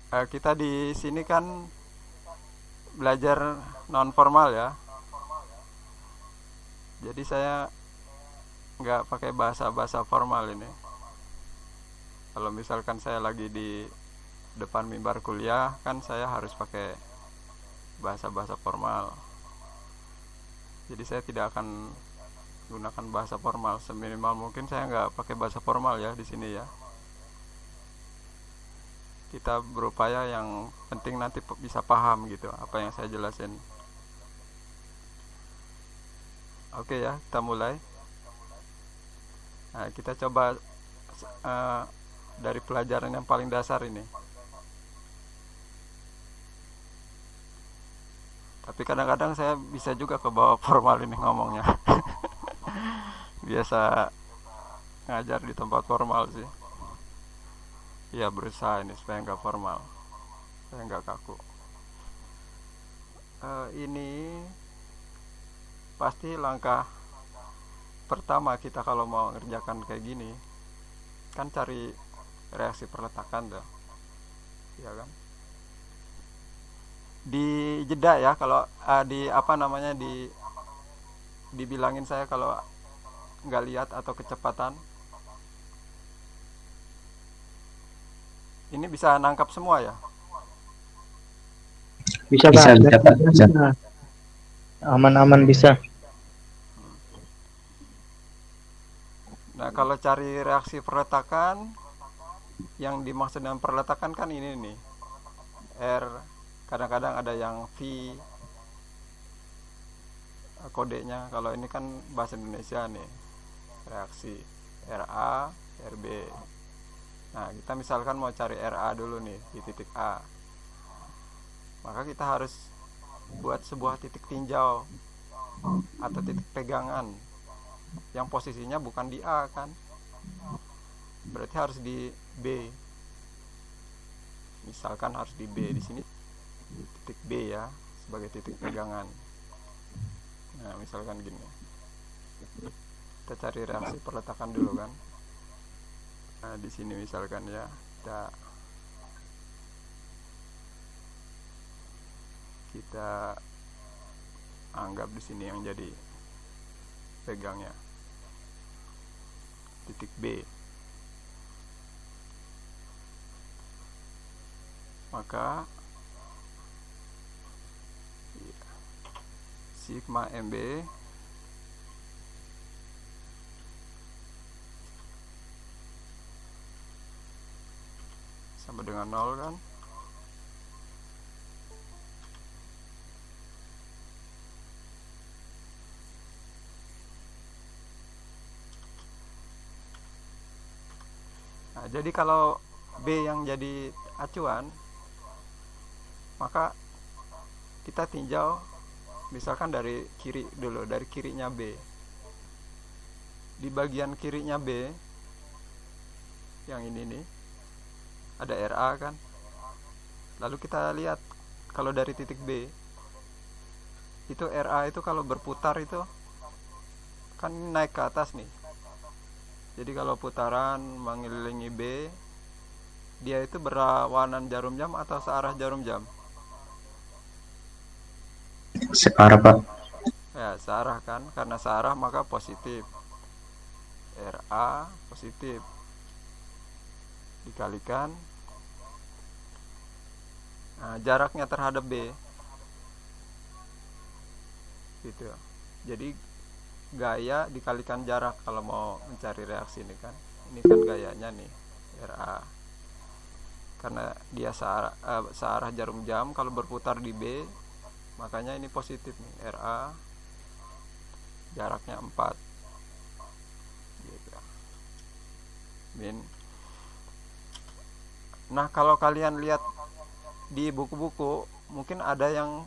Kita di sini kan belajar non formal ya. Jadi saya nggak pakai bahasa-bahasa formal ini. Kalau misalkan saya lagi di depan mimbar kuliah kan saya harus pakai bahasa-bahasa formal. Jadi saya tidak akan gunakan bahasa formal. Seminimal mungkin saya nggak pakai bahasa formal ya di sini ya. Kita berupaya yang penting nanti bisa paham gitu apa yang saya jelasin. Oke ya, kita mulai. Nah, kita coba uh, dari pelajaran yang paling dasar ini. Tapi kadang-kadang saya bisa juga ke bawah formal ini ngomongnya. Biasa ngajar di tempat formal sih. Iya, berusaha ini supaya nggak formal, supaya nggak kaku. Ini pasti langkah pertama kita kalau mau ngerjakan kayak gini kan cari reaksi perletakan tuh, ya kan? Di jeda ya kalau di apa namanya dibilangin saya kalau nggak lihat atau kecepatan. Ini bisa nangkap semua ya. Bisa Bisa, Pak, bisa, Pak. Bisa. aman-aman bisa. Nah, kalau cari reaksi perletakan, yang dimaksud dengan perletakan kan ini nih, R, kadang-kadang ada yang V kodenya. Kalau ini kan bahasa Indonesia nih, reaksi RA, RB. Nah, kita misalkan mau cari RA dulu nih di titik A, maka kita harus buat sebuah titik tinjau atau titik pegangan yang posisinya bukan di A kan, berarti harus di B. Misalkan harus di B, di sini titik B ya sebagai titik pegangan. Nah, misalkan gini, kita cari reaksi perletakan dulu kan. Nah, di sini misalkan ya, kita anggap di sini yang jadi pegangnya titik B. Maka sigma MB sama dengan 0 kan. Nah, jadi kalau B yang jadi acuan, maka kita tinjau misalkan dari kiri dulu, dari kirinya B. Di bagian kirinya B yang ini nih ada RA kan. Lalu kita lihat kalau dari titik B itu RA itu kalau berputar itu kan naik ke atas nih. Jadi kalau putaran mengelilingi B, dia itu berlawanan jarum jam atau searah jarum jam? Sekarang, Pak. Ya, searah kan. Karena searah maka positif. RA positif dikalikan jaraknya terhadap B gitu. Jadi gaya dikalikan jarak kalau mau mencari reaksi ini kan. Ini kan gayanya nih RA. Karena dia searah jarum jam kalau berputar di B, makanya ini positif nih RA jaraknya 4 gitu. Min. Nah, kalau kalian lihat di buku-buku mungkin ada yang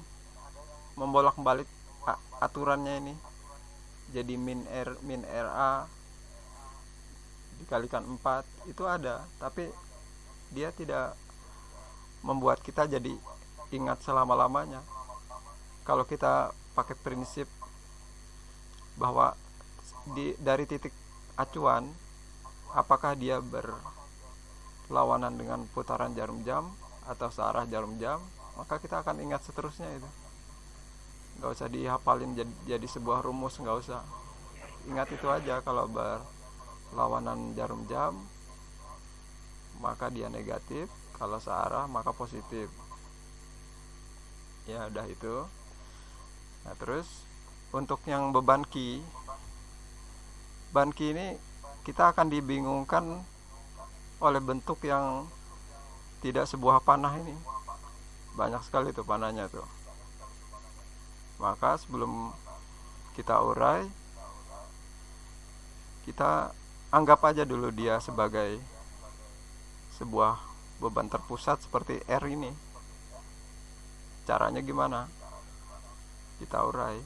membolak-balik aturannya ini. Jadi min RA dikalikan 4 itu ada, tapi dia tidak membuat kita jadi ingat selama-lamanya. Kalau kita pakai prinsip bahwa dari titik acuan apakah dia berlawanan dengan putaran jarum jam atau searah jarum jam, maka kita akan ingat seterusnya itu. Nggak usah dihafalin jadi sebuah rumus, nggak usah. Ingat itu aja, kalau berlawanan jarum jam maka dia negatif, kalau searah maka positif. Ya udah itu. Nah terus untuk yang beban ki ini kita akan dibingungkan oleh bentuk yang tidak sebuah panah ini. Banyak sekali tuh panahnya tuh. Maka sebelum kita urai, kita anggap aja dulu dia sebagai sebuah beban terpusat seperti R ini. Caranya gimana? Kita urai.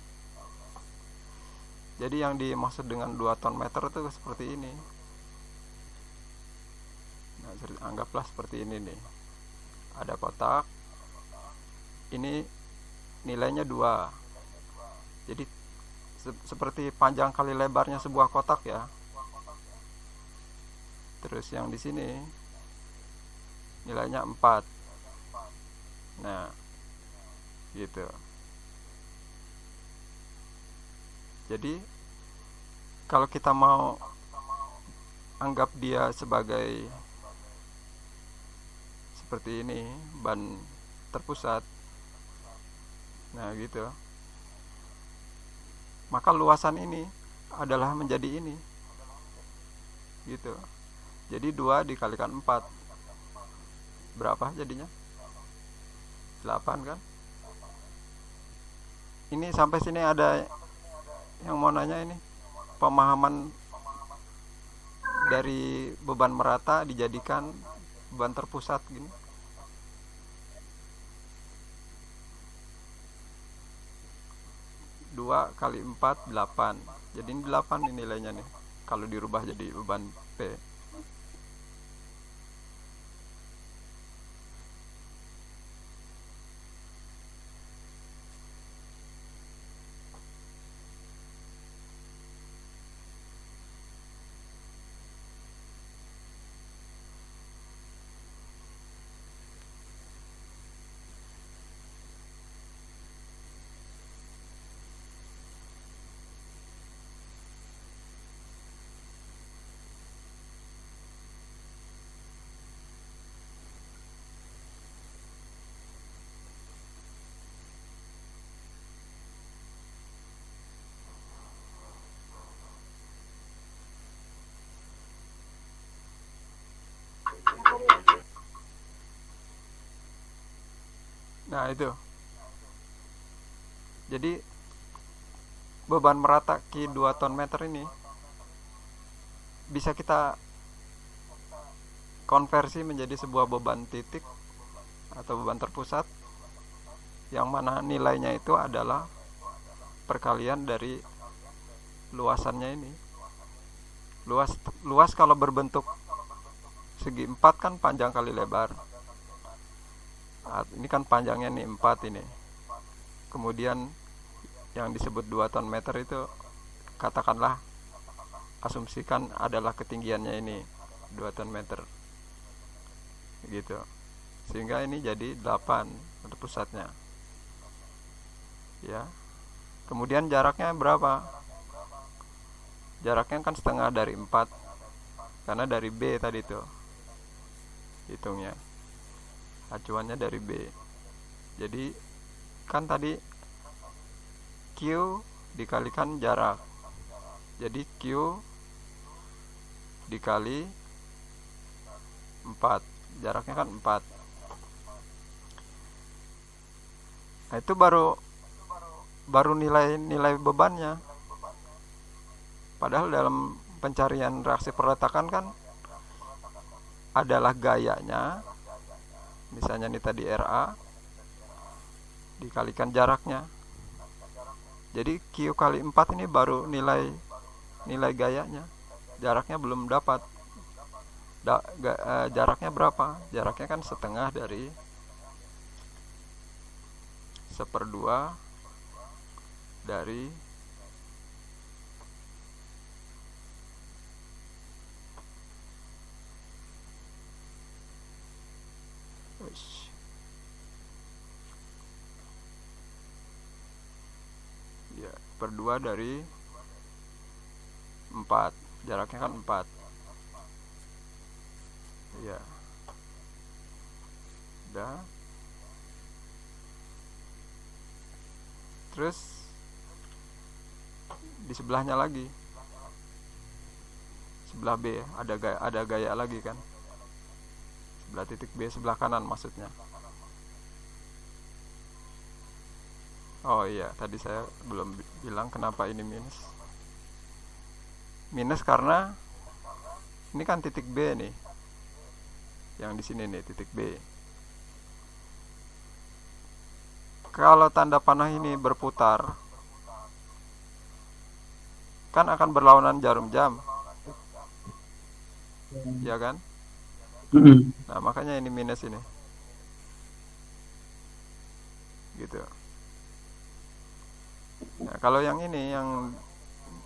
Jadi yang dimaksud dengan 2 ton meter itu seperti ini. Nah, anggaplah seperti ini nih. Ada kotak. Ini nilainya 2. Jadi seperti panjang kali lebarnya sebuah kotak ya. Terus yang di sini nilainya 4. Nah, gitu. Jadi kalau kita mau anggap dia sebagai seperti ini, ban terpusat, nah gitu, maka luasan ini adalah menjadi ini, gitu. Jadi 2 dikalikan 4 berapa jadinya? 8 kan? Ini sampai sini ada yang mau nanya ini, pemahaman dari beban merata dijadikan beban terpusat gini. Dua kali 4 8. Jadi ini 8 nih nilainya nih, kalau dirubah jadi beban P. Nah itu. Jadi beban merata Ki 2 ton meter ini bisa kita konversi menjadi sebuah beban titik atau beban terpusat, yang mana nilainya itu adalah perkalian dari luasannya ini. Luas kalau berbentuk segi 4 kan panjang kali lebar. Ini kan panjangnya nih 4 ini. Kemudian yang disebut 2 ton meter itu katakanlah, asumsikan adalah ketinggiannya ini 2 ton meter gitu. Sehingga ini jadi 8 untuk pusatnya. Ya. Kemudian jaraknya berapa? Jaraknya kan setengah dari 4. Karena dari B tadi tuh hitungnya. Acuannya dari B. Jadi kan tadi Q dikalikan jarak. Jadi Q dikali 4. Jaraknya kan 4. Nah, itu baru nilai bebannya. Padahal dalam pencarian reaksi perletakan kan adalah gayanya. Misalnya ini tadi RA dikalikan jaraknya. Jadi Q kali 4 ini baru nilai gayanya. Jaraknya belum dapat. Jaraknya berapa? Jaraknya kan setengah dari 1/2 dari Ya, per 2 dari 4, jaraknya kan 4. Ya, udah. Terus di sebelahnya lagi, sebelah B ada gaya lagi kan, sebelah titik B sebelah kanan maksudnya. Oh iya, tadi saya belum bilang kenapa ini minus. Minus karena ini kan titik B nih, yang di sini nih titik B. Kalau tanda panah ini berputar, kan akan berlawanan jarum jam, ya kan? Nah, makanya ini minus ini. Gitu. Nah, kalau yang ini yang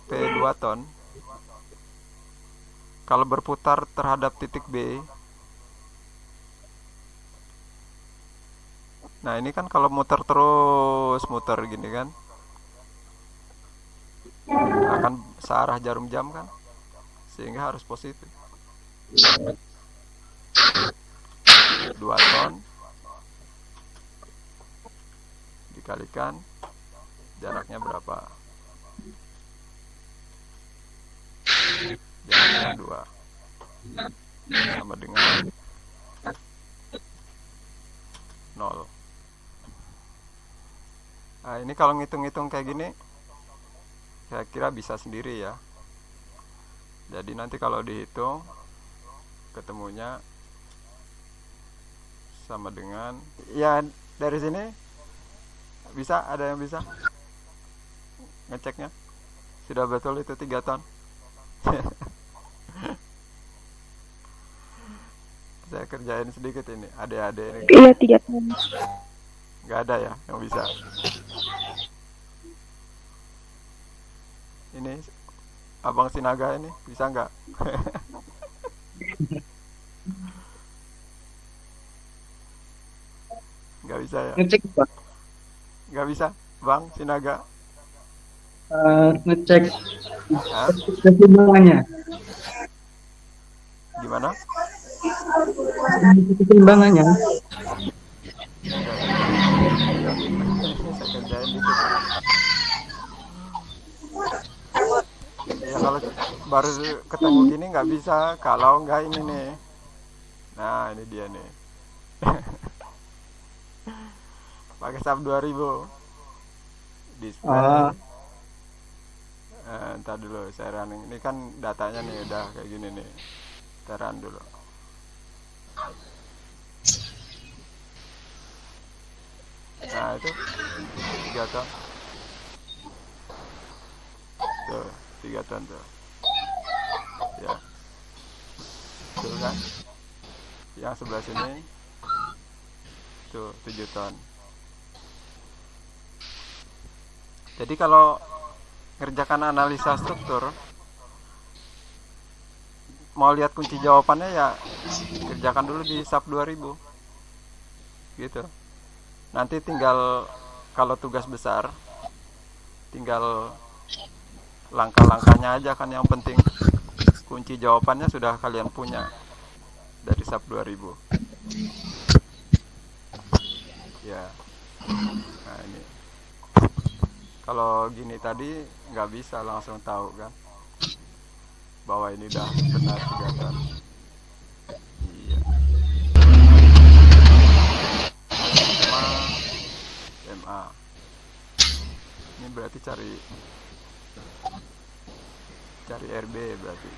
P2 ton, kalau berputar terhadap titik B, nah ini kan kalau muter terus muter gini kan, akan searah jarum jam kan, sehingga harus positif. 2 ton dikalikan jaraknya berapa? Jaraknya 2 sama dengan 0. Nah, ini kalau ngitung-ngitung kayak gini, saya kira bisa sendiri ya. Jadi nanti kalau dihitung, ketemunya sama dengan, ya dari sini bisa, ada yang bisa ngeceknya sudah betul itu 3 ton. Saya kerjain sedikit ini, adik-adik ini. Iya 3 ton. Nggak ada ya yang bisa. Ini abang Sinaga ini bisa nggak? Nggak bisa ya? Ngecek Pak. Nggak bisa, Bang Sinaga. Ngecek Hah? keseimbangannya. Gimana? Keseimbangannya. Saya kerjain dikit. Ya kalau baru ketemu gini nggak bisa, kalau nggak ini nih. Nah ini dia nih. Pakai sub 2000 display. Ntar dulu saya running. Ini kan datanya nih udah kayak gini nih. Kita run dulu. Nah itu 3 ton. Tuh 3 ton tuh. Ya. Tuh kan. Yang sebelah sini tuh 7 ton. Jadi kalau ngerjakan analisa struktur, mau lihat kunci jawabannya ya kerjakan dulu di sub 2000 gitu. Nanti tinggal kalau tugas besar tinggal langkah-langkahnya aja kan, yang penting kunci jawabannya sudah kalian punya dari sub 2000 ya. Nah ini kalau gini tadi nggak bisa langsung tahu kan bahwa ini udah benar 3 ton. Iya. MA ini berarti cari RB berarti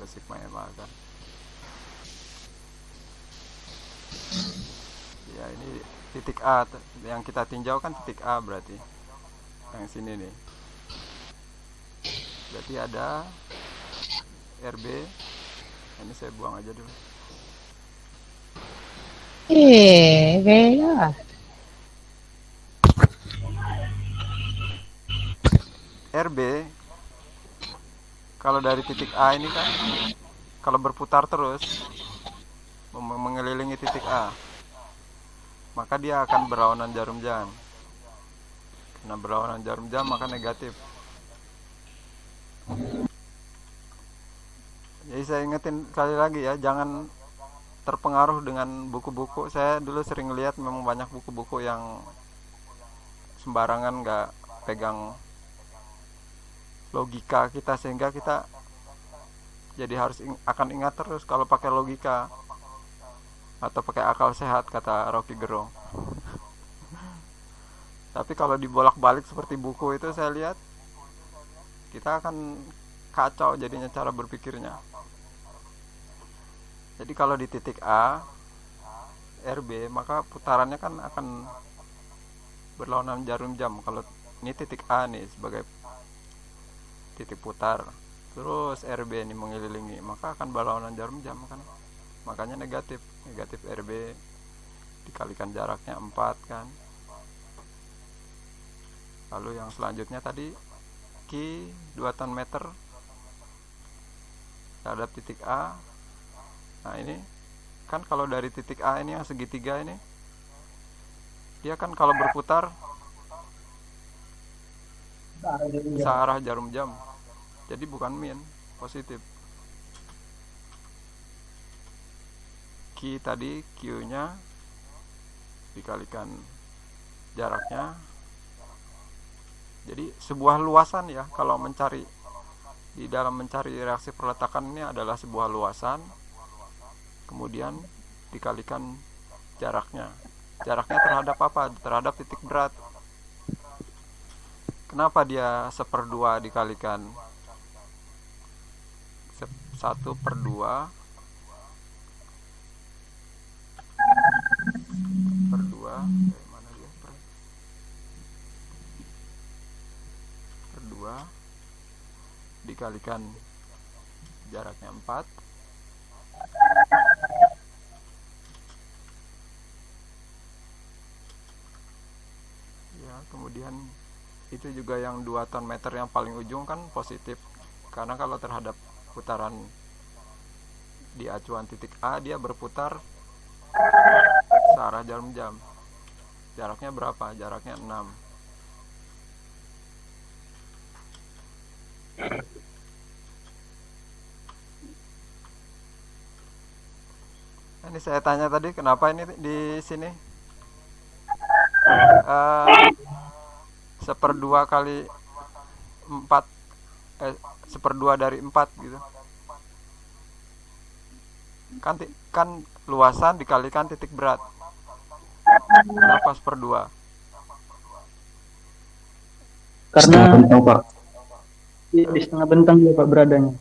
sigma MA kan. Ya ini titik A yang kita tinjau kan titik A, berarti yang sini nih. Berarti ada RB. Ini saya buang aja dulu. Beda. RB kalau dari titik A ini kan kalau berputar terus mengelilingi titik A, maka dia akan berlawanan jarum jam Nah, berlawanan jarum jam maka negatif. Jadi saya ingetin sekali lagi ya, jangan terpengaruh dengan buku-buku. Saya dulu sering lihat memang banyak buku-buku yang sembarangan, nggak pegang logika kita, sehingga kita jadi harus akan ingat terus kalau pakai logika atau pakai akal sehat, kata Rocky Gerung. Tapi kalau dibolak-balik seperti buku itu, saya lihat kita akan kacau jadinya cara berpikirnya. Jadi kalau di titik A RB, maka putarannya kan akan berlawanan jarum jam. Kalau ini titik A nih sebagai titik putar, terus RB ini mengelilingi, maka akan berlawanan jarum jam kan. Makanya negatif RB dikalikan jaraknya 4 kan. Lalu yang selanjutnya tadi Q 2 ton meter terhadap titik A. Nah ini kan kalau dari titik A ini yang segitiga ini, dia kan kalau berputar searah jarum jam. Jadi bukan min, positif. Q tadi, Q nya dikalikan jaraknya. Jadi sebuah luasan ya, kalau mencari di dalam mencari reaksi perletakan ini adalah sebuah luasan, kemudian dikalikan jaraknya. Jaraknya terhadap apa? Terhadap titik berat. Kenapa dia 1/2 dikalikan 1/2 mana dia? Per 2 dikalikan jaraknya 4. Ya, kemudian itu juga yang 2 ton meter yang paling ujung kan positif, karena kalau terhadap putaran di acuan titik A, dia berputar searah jarum jam. Jaraknya berapa? Jaraknya 6. Ini saya tanya tadi, kenapa ini di sini 1/2 kali 4, 1/2 dari 4 gitu. Kan luasan dikalikan titik berat. Kenapa 1/2? Setengah Karena bentang, Pak. di setengah bentang ya Pak beradanya.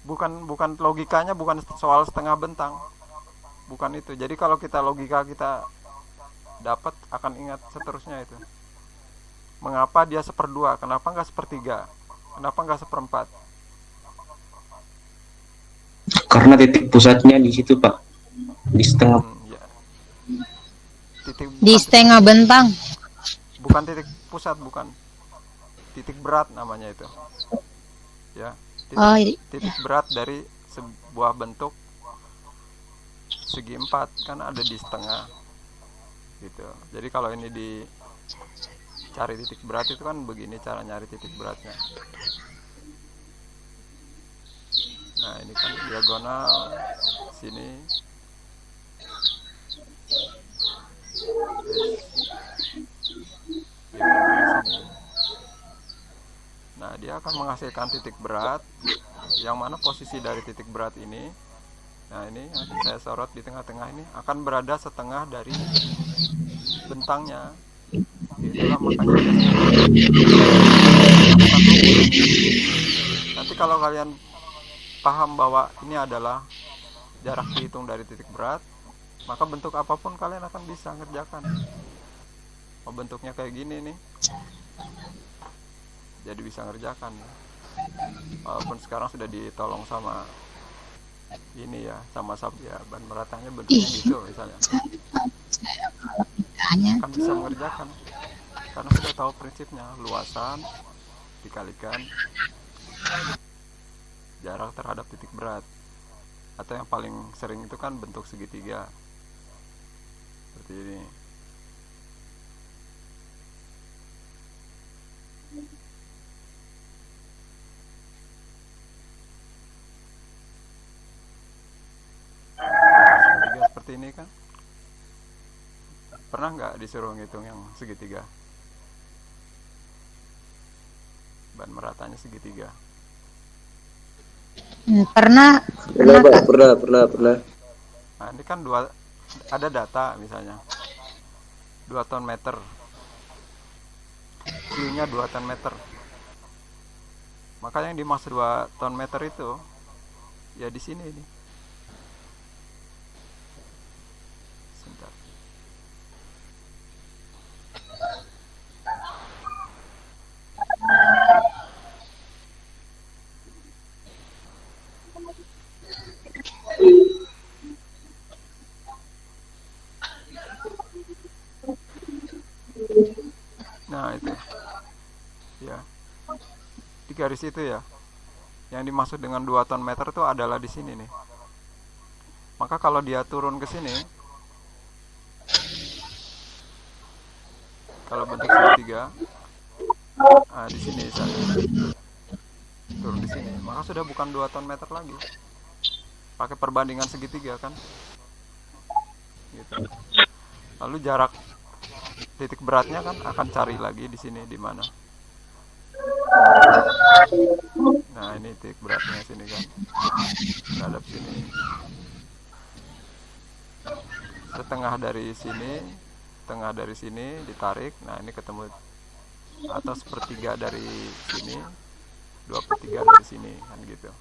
Bukan logikanya, bukan soal setengah bentang. Bukan itu. Jadi kalau logika kita dapat, akan ingat seterusnya itu. Mengapa dia 1/2? Kenapa nggak 1/3? Kenapa nggak 1/4? Karena titik pusatnya di situ, Pak. Di setengah. Ya. Di setengah bentang. Bukan titik pusat, bukan. Titik berat namanya itu. Ya. Titik berat dari sebuah bentuk segi 4 kan ada di setengah gitu. Jadi kalau ini dicari titik berat itu kan begini cara nyari titik beratnya. Nah ini kan diagonal sini. Diagonal sini. Nah dia akan menghasilkan titik berat, yang mana posisi dari titik berat ini, nah ini yang saya sorot di tengah-tengah ini, akan berada setengah dari bentangnya. Itulah makanya dia nanti kalau kalian paham bahwa ini adalah jarak dihitung dari titik berat, maka bentuk apapun kalian akan bisa ngerjakan. Oh bentuknya kayak gini nih, jadi bisa ngerjakan. Walaupun sekarang sudah ditolong sama ini ya, sama ya, ban meratanya bentuknya gitu misalnya, akan bisa mengerjakan karena sudah tahu prinsipnya, luasan dikalikan jarak terhadap titik berat, atau yang paling sering itu kan bentuk segitiga seperti ini. seperti ini kan. Pernah nggak disuruh ngitung yang segitiga? Ban meratanya segitiga. Pernah Pernah Pak, Kak. pernah. Nah ini kan ada data misalnya 2 ton meter, Q-nya 2 ton meter. Maka yang dimaksud 2 ton meter itu ya di sini nih. Sebentar. Nah itu ya, di garis itu ya. Yang dimaksud dengan 2 ton meter itu adalah di sini nih. Maka kalau dia turun ke sini, kalau bentuk segitiga, nah di sini misalnya turun di sini, maka sudah bukan 2 ton meter lagi. Pakai perbandingan segitiga kan, gitu. Lalu jarak titik beratnya kan akan cari lagi di sini di mana. Nah ini titik beratnya sini kan, terhadap sini. Setengah dari sini ditarik. Nah ini ketemu, atau sepertiga dari sini, 2/3 dari sini kan gitu.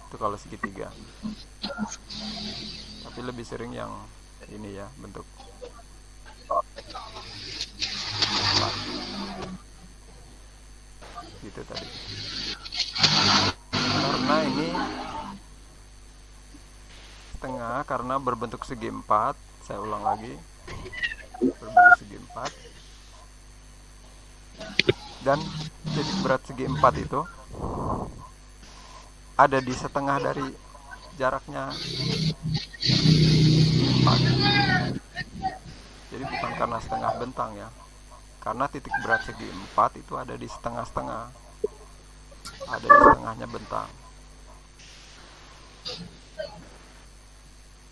Itu kalau segitiga. Tapi lebih sering yang ini ya, bentuk gitu tadi. Karena ini setengah, karena berbentuk segi 4. Saya ulang lagi, berbentuk segi 4. Dan titik berat segi 4 itu ada di setengah dari jaraknya 4. Jadi bukan karena setengah bentang ya, karena titik berat segi 4 itu ada di setengah-setengah, ada di setengahnya bentang.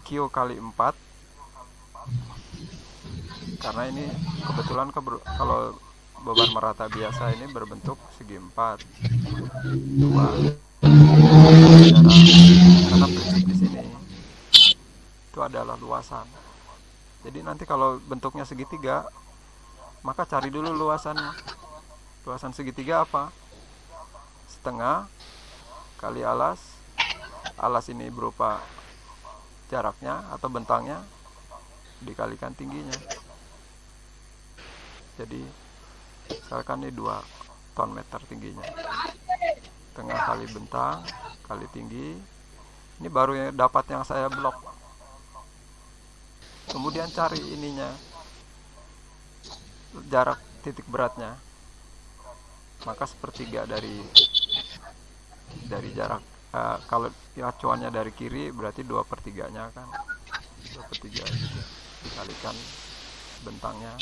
Q kali 4, karena ini kebetulan kalau beban merata biasa ini berbentuk segi 4 2 karena prinsip di sini itu adalah luasan. Jadi nanti kalau bentuknya segitiga, maka cari dulu luasannya. Luasan segitiga apa? Setengah kali alas. Alas ini berupa jaraknya atau bentangnya dikalikan tingginya. Jadi misalkan ini 2 ton meter tingginya, setengah kali bentang kali tinggi. Ini baru dapat yang saya blok. Kemudian cari ininya, jarak titik beratnya. Maka sepertiga dari jarak, kalau acuannya dari kiri berarti 2/3-nya kan, 2/3 gitu, dikalikan bentangnya,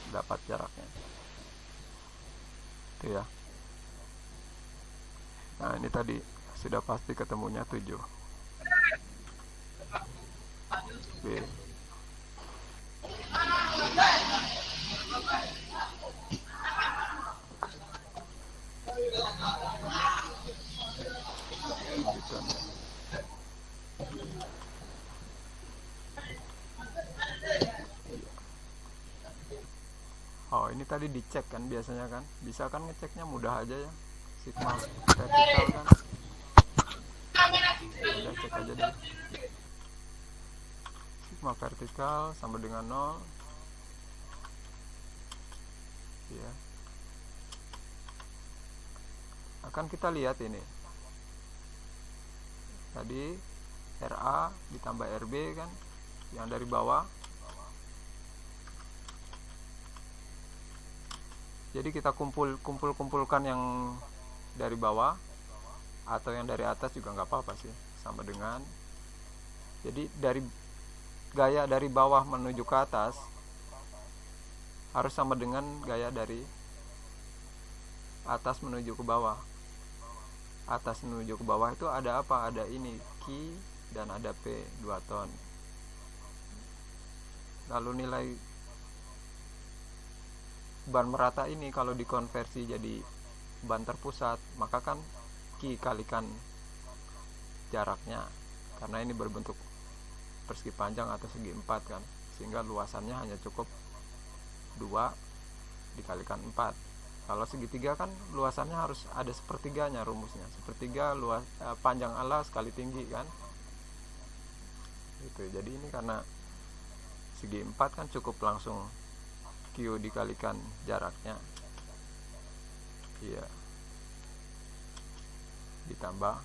dapat jaraknya itu ya. Nah ini tadi sudah pasti ketemunya 7 B. Lanjutannya. Oh ini tadi dicek kan biasanya kan, bisa kan ngeceknya mudah aja ya, sigma vertikal kan, udah cek aja deh. Sigma vertikal sama dengan 0 ya. Akan kita lihat ini tadi RA ditambah RB kan, yang dari bawah. Jadi kita kumpulkan yang dari bawah atau yang dari atas juga nggak apa-apa sih, sama dengan. Jadi dari gaya dari bawah menuju ke atas harus sama dengan gaya dari atas menuju ke bawah. Atas menuju ke bawah itu ada apa? Ada ini Q dan ada P 2 ton. Lalu nilai ban merata ini kalau dikonversi jadi ban terpusat, maka kan Q kalikan jaraknya, karena ini berbentuk persegi panjang atau segi 4 kan, sehingga luasannya hanya cukup 2 dikalikan 4. Kalau segitiga kan luasannya harus ada sepertiganya, rumusnya sepertiga panjang alas kali tinggi kan gitu. Jadi ini karena segi 4 kan cukup langsung Q dikalikan jaraknya, iya, ditambah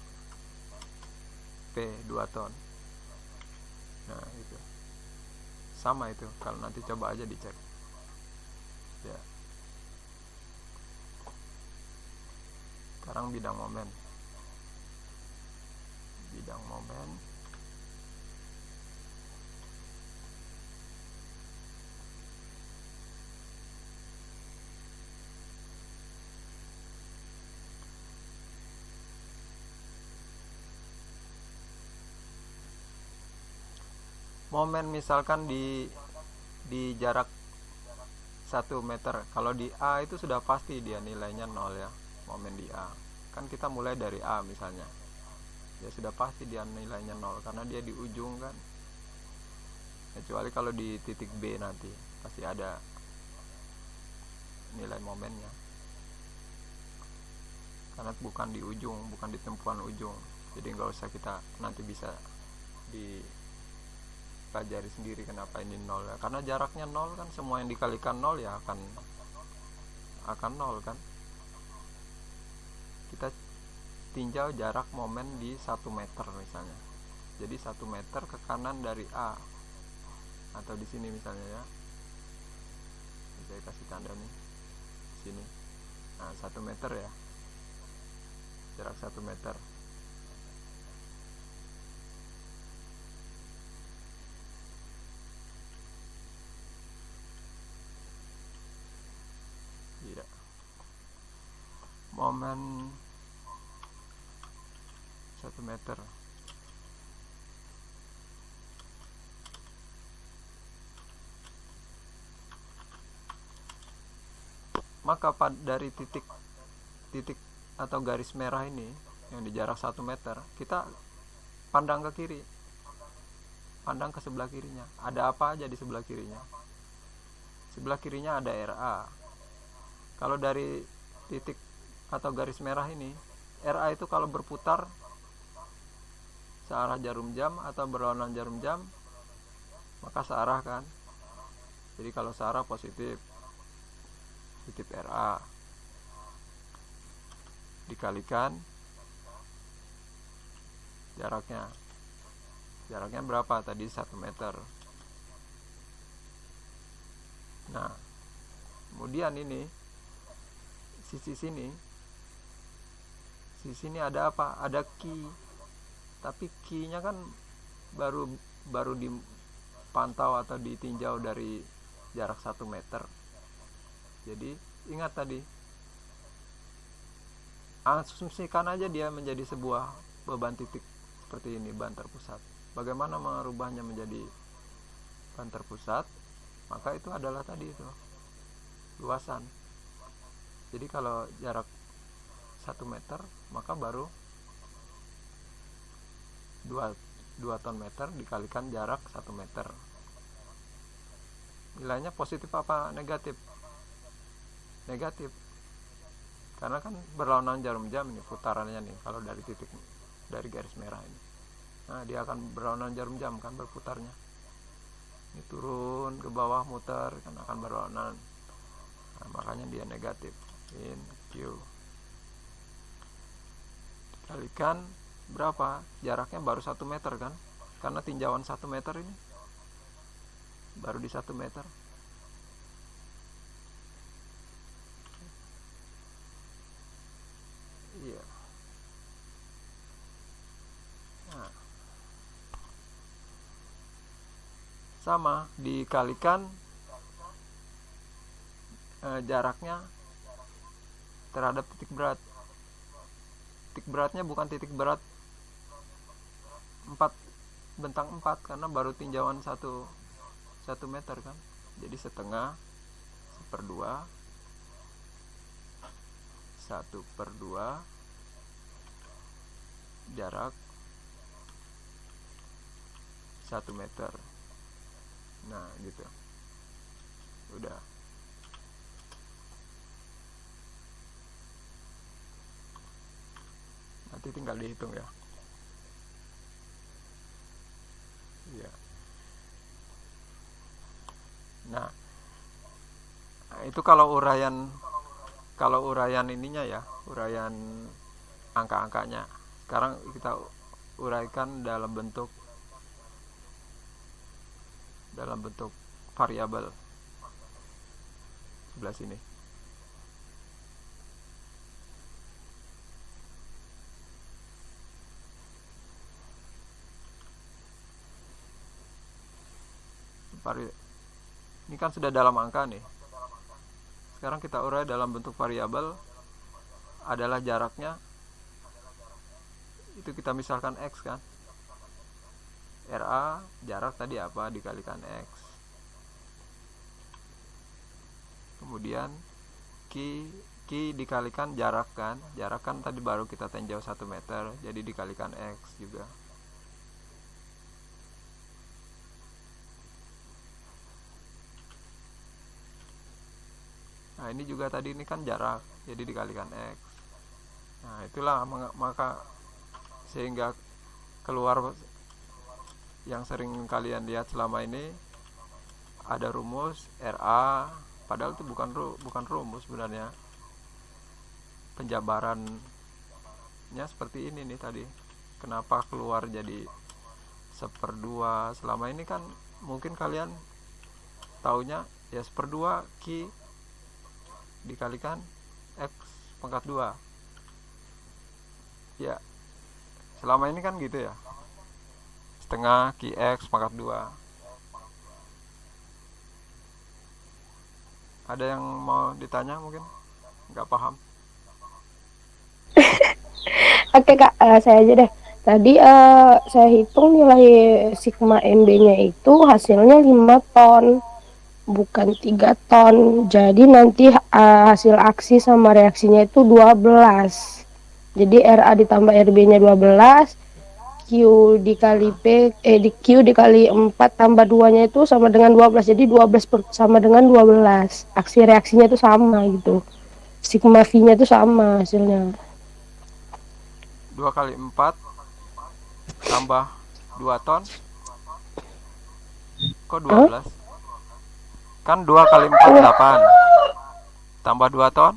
P 2 ton. Nah itu sama itu, kalau nanti coba aja dicek ya. Sekarang bidang momen. Momen misalkan di jarak 1 meter. Kalau di A itu sudah pasti dia nilainya 0 ya, momen di A. Kan kita mulai dari A misalnya, ya sudah pasti dia nilainya 0 karena dia di ujung kan. Kecuali kalau di titik B nanti pasti ada nilai momennya, karena bukan di ujung, bukan di tempuhan ujung. Jadi nggak usah kita nanti bisa dipelajari sendiri kenapa ini 0 ya, karena jaraknya 0 kan, semua yang dikalikan 0 ya akan 0 kan. Kita tinjau jarak momen di 1 meter misalnya. Jadi 1 meter ke kanan dari A, atau di sini misalnya ya, saya kasih tanda nih sini. Nah 1 meter ya, jarak 1 meter. Iya, momen 1 meter. Maka dari titik atau garis merah ini yang di jarak 1 meter, kita pandang ke kiri, pandang ke sebelah kirinya. Ada apa aja di sebelah kirinya? Sebelah kirinya ada RA. Kalau dari titik atau garis merah ini, RA itu kalau berputar searah jarum jam atau berlawanan jarum jam, maka searah kan. Jadi kalau searah positif, titik RA dikalikan jaraknya berapa tadi? 1 meter. Nah kemudian ini sisi sini ada apa? Ada Q, tapi Q nya kan baru dipantau atau ditinjau dari jarak 1 meter. Jadi ingat tadi, asumsikan aja dia menjadi sebuah beban titik seperti ini, ban terpusat. Bagaimana merubahnya menjadi ban terpusat? Maka itu adalah tadi itu, luasan. Jadi kalau jarak 1 meter, maka baru 2 ton meter dikalikan jarak 1 meter. Nilainya positif apa negatif? Negatif, karena kan berlawanan jarum jam ini putarannya nih. Kalau dari titik, dari garis merah ini, nah dia akan berlawanan jarum jam kan, berputarnya. Ini turun ke bawah muter kan akan berlawanan. Nah, makanya dia negatif. In Q dikalikan berapa? Jaraknya baru 1 meter kan, karena tinjauan 1 meter ini baru di 1 meter. Iya. Nah, sama dikalikan jaraknya terhadap titik berat. Titik beratnya bukan titik berat bentang 4 karena baru tinjauan 1 meter kan. Jadi setengah, 1/2, 1/2 jarak 1 meter. Nah gitu, udah. Nanti tinggal dihitung ya. Iya. Nah, itu kalau uraian ininya ya, uraian angka-angkanya. Sekarang kita uraikan dalam bentuk variabel sebelah sini. Ini kan sudah dalam angka nih. Sekarang kita urai dalam bentuk variabel, adalah jaraknya. Itu kita misalkan X kan. RA jarak tadi apa dikalikan X. Kemudian Q dikalikan jarak kan. Jarak kan tadi baru kita tinjau 1 meter, jadi dikalikan X juga. Nah ini juga tadi ini kan jarak, jadi dikalikan X. Nah itulah maka sehingga keluar yang sering kalian lihat selama ini, ada rumus RA, padahal itu bukan rumus sebenarnya. Penjabarannya seperti ini nih tadi. Kenapa keluar jadi 1/2? Selama ini kan mungkin kalian taunya ya 1/2 Q dikalikan X pangkat 2. Ya, selama ini kan gitu ya. Setengah QX pangkat 2. Ada yang mau ditanya mungkin? Nggak paham? Oke Kak, saya aja deh. Tadi saya hitung nilai sigma MB-nya itu hasilnya 5 ton, bukan 3 ton. Jadi nanti hasil aksi sama reaksinya itu 12. Jadi RA ditambah RB-nya 12, Q dikali Q dikali 4 tambah 2-nya itu sama dengan 12. Jadi 12 sama dengan 12. Aksi reaksinya itu sama gitu. Sigma V-nya itu sama hasilnya. 2 kali 4 tambah 2 ton. Kok 12? Kan 2 kali 4 8. Tambah 2 ton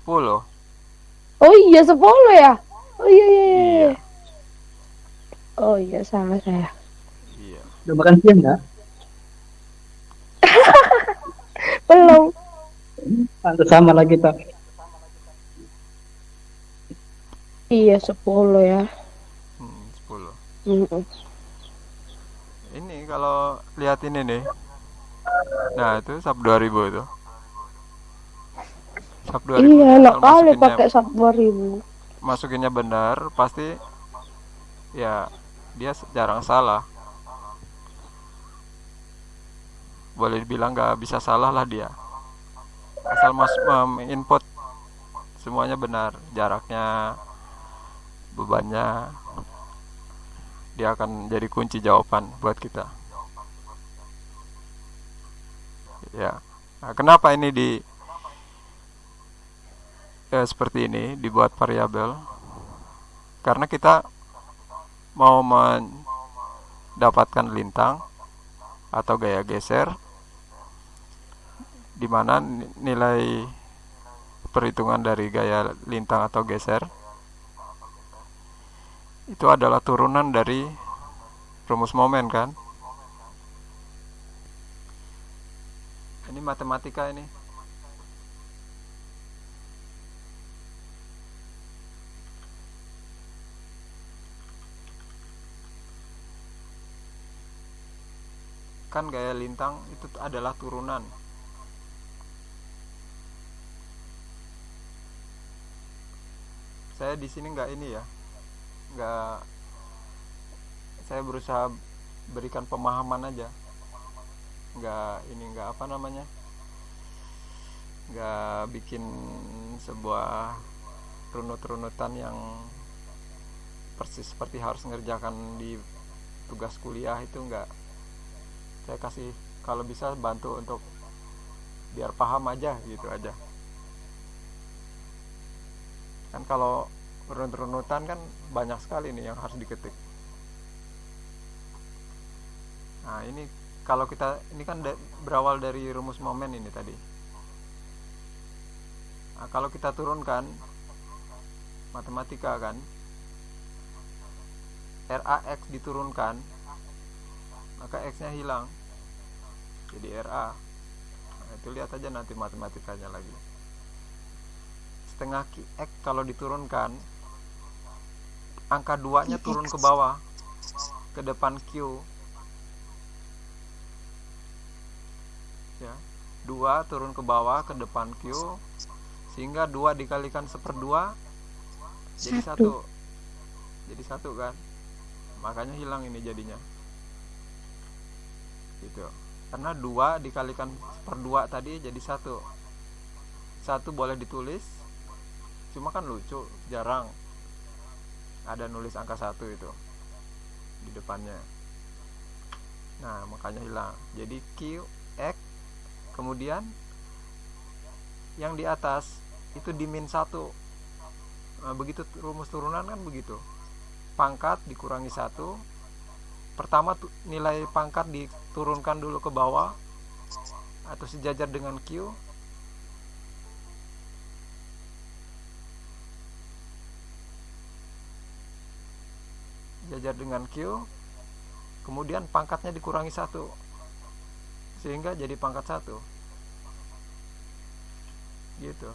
10. Oh iya 10 ya? Oh iya. Iya. Oh iya salah saya. Iya. Udah makan siang nggak? Belum. Pantes sama lagi Pak. Iya 10 ya. 10. Mm-mm. Ini kalau lihat ini nih. Nah, itu sub 2000 itu. Sub 2000 Iya enak asal kali pakai sub 2000. masukinnya benar, pasti ya dia jarang salah. Boleh dibilang nggak bisa salah lah dia. Asal input semuanya benar, jaraknya, bebannya, dia akan jadi kunci jawaban buat kita. Ya. Nah, kenapa ini seperti ini dibuat variabel? Karena kita mau mendapatkan lintang atau gaya geser, di mana nilai perhitungan dari gaya lintang atau geser itu adalah turunan dari rumus momen kan. Ini matematika ini. Kan gaya lintang itu adalah turunan. Saya di sini nggak ini ya, nggak saya berusaha berikan pemahaman aja, nggak apa namanya, nggak bikin sebuah runut-runutan yang persis seperti harus ngerjakan di tugas kuliah. Itu enggak, saya kasih kalau bisa bantu untuk biar paham aja gitu aja. Kan kalau runut-runutan kan banyak sekali nih yang harus diketik. Nah ini kalau kita ini kan berawal dari rumus momen ini tadi. Nah, kalau kita turunkan matematika kan, RAX diturunkan, maka X nya hilang jadi RA. Nah, itu lihat aja nanti matematikanya lagi. Setengah X kalau diturunkan, angka 2 nya turun ke bawah, ke depan Q ya, 2 turun ke bawah ke depan Q, sehingga 2 dikalikan 1/2 jadi 1. Jadi 1 kan, makanya hilang ini jadinya gitu, karena 2 dikalikan 1/2 tadi jadi 1. 1 boleh ditulis, cuma kan lucu, jarang ada nulis angka 1 itu di depannya. Nah makanya hilang, jadi Q, X, kemudian yang di atas itu dimin 1. Nah, begitu rumus turunan kan begitu, pangkat dikurangi 1. Pertama nilai pangkat diturunkan dulu ke bawah atau sejajar dengan Q, sejajar dengan Q, kemudian pangkatnya dikurangi 1 sehingga jadi pangkat 1 gitu.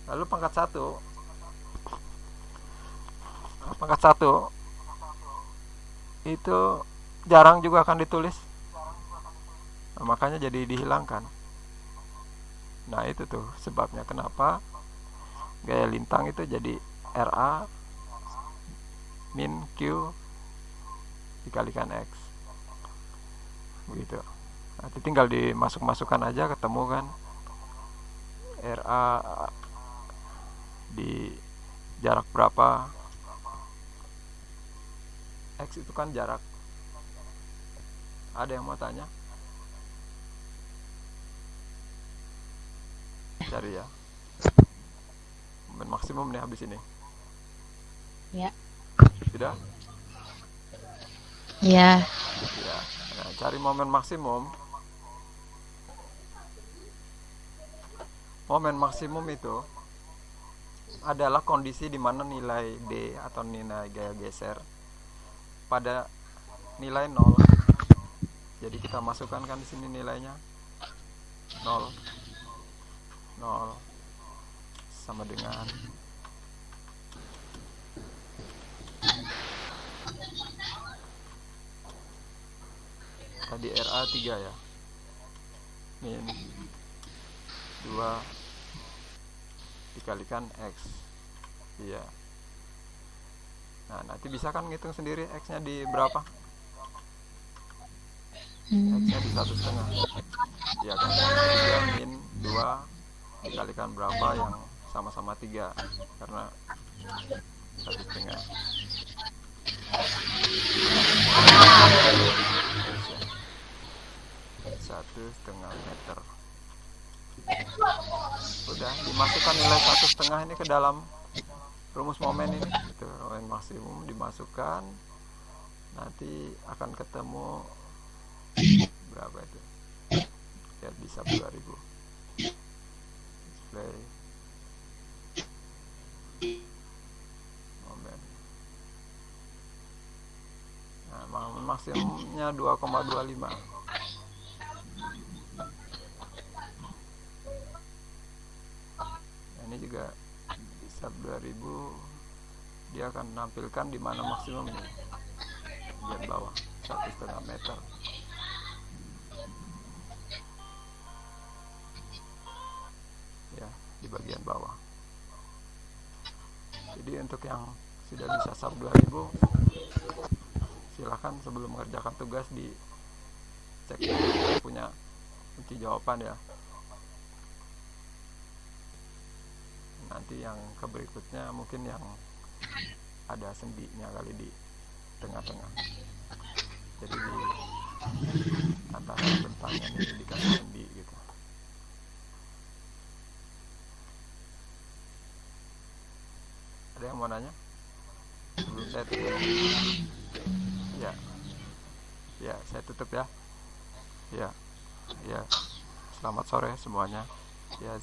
Lalu pangkat 1 itu jarang juga akan ditulis. Nah, makanya jadi dihilangkan. Nah itu tuh sebabnya kenapa gaya lintang itu jadi RA min Q dikalikan X begitu. Nanti tinggal dimasuk-masukkan aja, ketemu kan RA di jarak berapa, X itu kan jarak. Ada yang mau tanya? Cari ya. Momen maksimum nih habis ini. Ya. Sudah? Ya. Ya. Nah, cari momen maksimum. Momen maksimum itu adalah kondisi di mana nilai B atau nilai gaya geser pada nilai 0. Jadi kita masukkan kan di sini nilainya 0. 0 sama dengan tadi RA 3 ya, min 2 dikalikan X. Iya. Nah nanti bisa kan ngitung sendiri X nya di berapa, X nya di 1,5. Iya kan, 3 min 2 dikalikan berapa yang sama-sama 3, karena 1,5. 1,5 meter. Udah dimasukkan nilai 1,5 ini ke dalam rumus momen ini, itu momen maksimum dimasukkan, nanti akan ketemu berapa itu, lihat di sub 2000 display momen. Nah maksimumnya 2,25. Ini juga di sub 2000 dia akan menampilkan di mana maksimumnya, bagian bawah 1,5 meter. Ya di bagian bawah. Jadi untuk yang sudah bisa sub 2000 silahkan sebelum mengerjakan tugas dicek punya kunci jawaban ya. Nanti yang ke berikutnya mungkin yang ada sendinya kali di tengah-tengah, jadi di antara bentangnya ini dikasih sendi gitu. Ada yang mau nanya sebelum saya tutup? Ya, ya saya tutup ya. Ya, ya. Selamat sore semuanya. Ya.